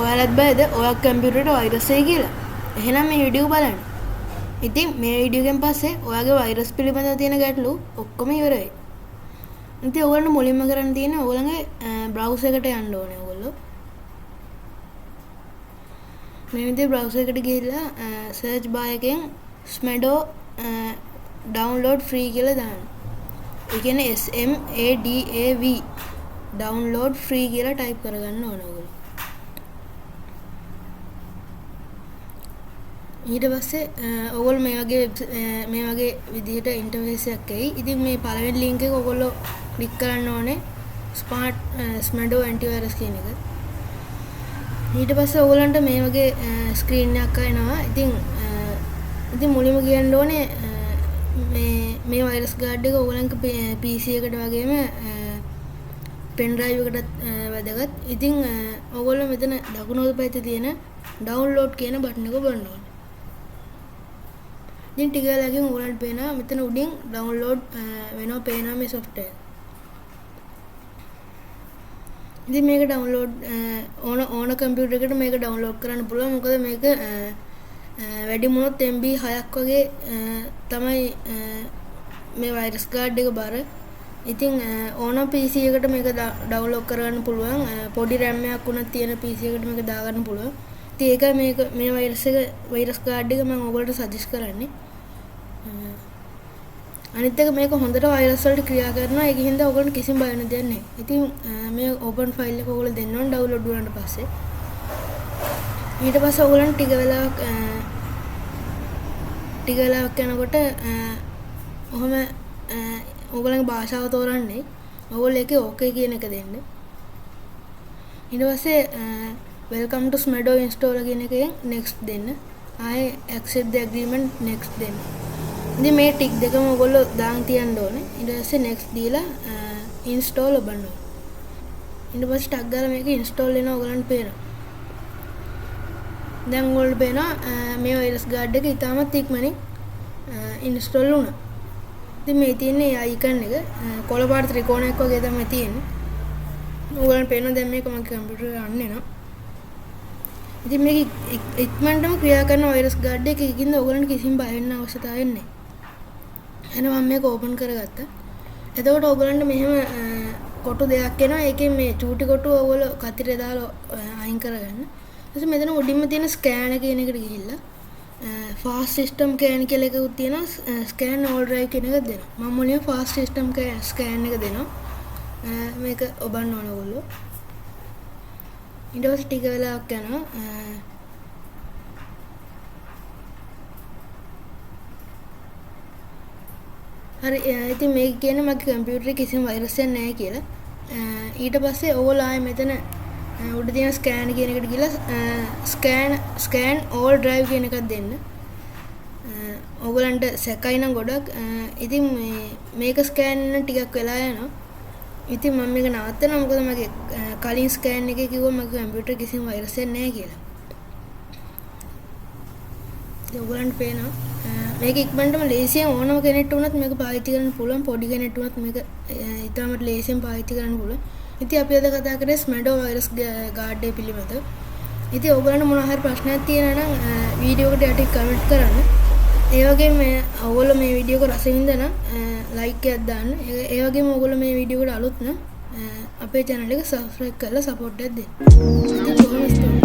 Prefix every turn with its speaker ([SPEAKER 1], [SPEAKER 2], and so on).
[SPEAKER 1] ඔයාලත් බයද ඔයා කම්පියුටරට වෛරස් එකයි කියලා. එහෙනම් මේ වීඩියෝ බලන්න. ඉතින් මේ වීඩියෝ එකෙන් පස්සේ ඔයාගේ වෛරස් පිළිබඳව තියෙන ගැටලු ඔක්කොම ඉවර වෙයි. ඉතින් ඔයගොල්ලෝ මුලින්ම කරන්න තියෙන්නේ ඔයගොල්ලන්ගේ බ්‍රවුසර් එකට යන්න ඕනේ ඔයගොල්ලෝ. මේ විදිහේ බ්‍රවුසර් එකට ගිහිල්ලා සර්ච් බාර් එකෙන් smedo download free කියලා දාන්න. ඒ කියන්නේ SMADAV download free කියලා ටයිප් කරගන්න ඕන ඔයගොල්ලෝ. ඊට පස්සේ ඔයගොල්ලෝ මේ වගේ විදිහට ඉන්ටර්ෆේස් එකක් එයි. ඉතින් මේ පළවෙනි ලින්ක් එක ඔයගොල්ලෝ ක්ලික් කරන්න ඕනේ smedo antivirus කියන එක. ඊට පස්සේ ඔයගොල්ලන්ට මේ වගේ ස්ක්‍රීන් එකක් එනවා. ඉතින් මුලින්ම කියන්න ඕනේ මේ වෛරස් ගාඩ් එක ඔයගොල්ලන්ගේ PC එකට වගේම පෙන් ඩ්‍රයිව් එකටත් වැදගත්. ඉතින් ඔයගොල්ලෝ මෙතන දකුණු පැත්තේ තියෙන ඩවුන්ලෝඩ් කියන බටන් එක ඔබන්න ඕනේ. ඉතින් ටික වෙලාවකින් ඔයගොල්ලන්ට පේනවා මෙතන උඩින් ඩවුන්ලෝඩ් වෙනවා පේනවා මේ software. ඉතින් මේක ඩවුන්ලෝඩ් ඕන කම්පියුටර් එකකට මේක ඩවුන්ලෝඩ් කරන්න පුළුවන්. මොකද මේක වැඩි මොනොත් MB 6ක් වගේ තමයි මේ වෛරස් ගාඩ් එක බර. ඉතින් ඕන PC එකට මේක ඩවුන්ලෝඩ් කරගන්න පුළුවන්. පොඩි RAM එකක් උනත් තියෙන PC එකට මේක දාගන්න පුළුවන්. ඉතින් ඒකයි මේ වෛරස් ගාඩ් එක මම ඔයගොල්ලන්ට සජෙස්ට් කරන්නේ. අනිත් එක මේක හොඳට වෛරස් වලට ක්‍රියා කරනවා. ඒක හින්දා ඔයගොල්ලන්ට කිසිම බය වෙන්න දෙයක් නැහැ. ඉතින් මේ ඕපන් ෆයිල් එක ඔයගොල්ලෝ දෙන්න ඕන ඩවුන්ලෝඩ් වුණාට පස්සේ. ඊට පස්සේ ඔයගොල්ලන්ට ටික වෙලාවක් යනකොට ඔහොම ඔයගොල්ලන්ගේ භාෂාව තෝරන්නේ. ඔයගොල්ලෝ ඒකේ ඕකේ කියන එක දෙන්න. ඊට පස්සේ welcome to smedo installer කියන එකෙන් next දෙන්න. ආයේ accept the agreement next දෙන්න. ඉතින් මේ ටික් දෙකම ඔයගොල්ලෝ දාන් තියන්න ඕනේ. ඊට පස්සේ next දීලා install ඔබන්න ඕනේ. ඊට පස්සේ ටක් ගාලා මේක install වෙනවා ඔයගොල්ලන්ට පේනවා. දැන් ඔයගොල්ලෝ පේනවා මේ වෛරස් ගාඩ් එක ඉතාමත් ඉක්මනින් install වුණා. ඉතින් මේ තියෙන්නේ icon එක කොළ පාට ත්‍රිකෝණයක් වගේ තමයි තියෙන්නේ. ඔයගොල්ලන්ට පේනවා දැන් මේක මගේ කම්පියුටර් එක රන් වෙනවා. ඉතින් මේක ඉක්මනටම ක්‍රියා කරන වෛරස් ගාඩ් එකකින්ද ඔයගොල්ලන්ට කිසිම බය වෙන්න අවශ්‍යතාවයක් නැහැ. එහෙනම් මම මේක ඕපන් කරගත්තා. එතකොට ඔයගොල්ලන්ට මෙහෙම කොටු දෙකක් එනවා. ඒකෙන් මේ චූටි කොටුව ඔයගොල්ලෝ කතරේ දාලා අයින් කරගන්න. ඊට මෙතන උඩින්ම තියෙන ස්කෑනර් කියන එකට ගිහිල්ලා fast system scan කියලා එකකුත් තියෙනවා. scan all drive කියන එක දෙනවා. මම මුලින්ම fast system scan එක දෙනවා. මේක ඔබන්න ඕන ඔයගොල්ලෝ. ඊට පස්සේ ටික වෙලාවක් යනවා. හරි ඉතින් මේක කියන්නේ මගේ කම්පියුටරේ කිසිම වෛරස් එකක් නැහැ කියලා. ඊට පස්සේ ඔයගොල්ලෝ ආයේ මෙතන උඩ තියෙන ස්කෑන් කියන එකට ගිහලා scan all drive කියන එකක් දෙන්න. ඔයගොල්ලන්ට සැකයි නම් ගොඩක්. ඉතින් මේක ස්කෑන් වෙන ටිකක් වෙලා යනවා. ඉතින් මම මේක නවත්තනවා. මොකද මගේ කලින් ස්කෑන් එකේ කිව්වා මගේ කම්පියුටරේ කිසිම වෛරස් එකක් නැහැ කියලා. ඉතින් ඔයගොල්ලන්ට පේනවා මේක ඉක්මනටම ලේසියෙන් ඕනම කෙනෙක්ට වුණත් මේක පාවිච්චි කරන්න පුළුවන්. පොඩි කෙනෙක්ට වුණත් මේක ඉතාමත් ලේසියෙන් පාවිච්චි කරන්න පුළුවන්. ඉතින් අපි අද කතා කරේ smedo virus guard එක පිළිබඳව. ඉතින් ඔයගොල්ලන්ට මොනවා හරි ප්‍රශ්නයක් තියෙනවා නම් වීඩියෝ එකට යටින් කමෙන්ට් කරන්න. ඒ වගේම ඔයගොල්ලෝ මේ වීඩියෝ එක රස විඳ නම් ලයික් එකක් දාන්න. ඒ වගේම ඔයගොල්ලෝ මේ වීඩියෝ එකට අලුත් නම් අපේ channel එක subscribe කරලා support එකක් දෙන්න. ඉතින් කොහොමද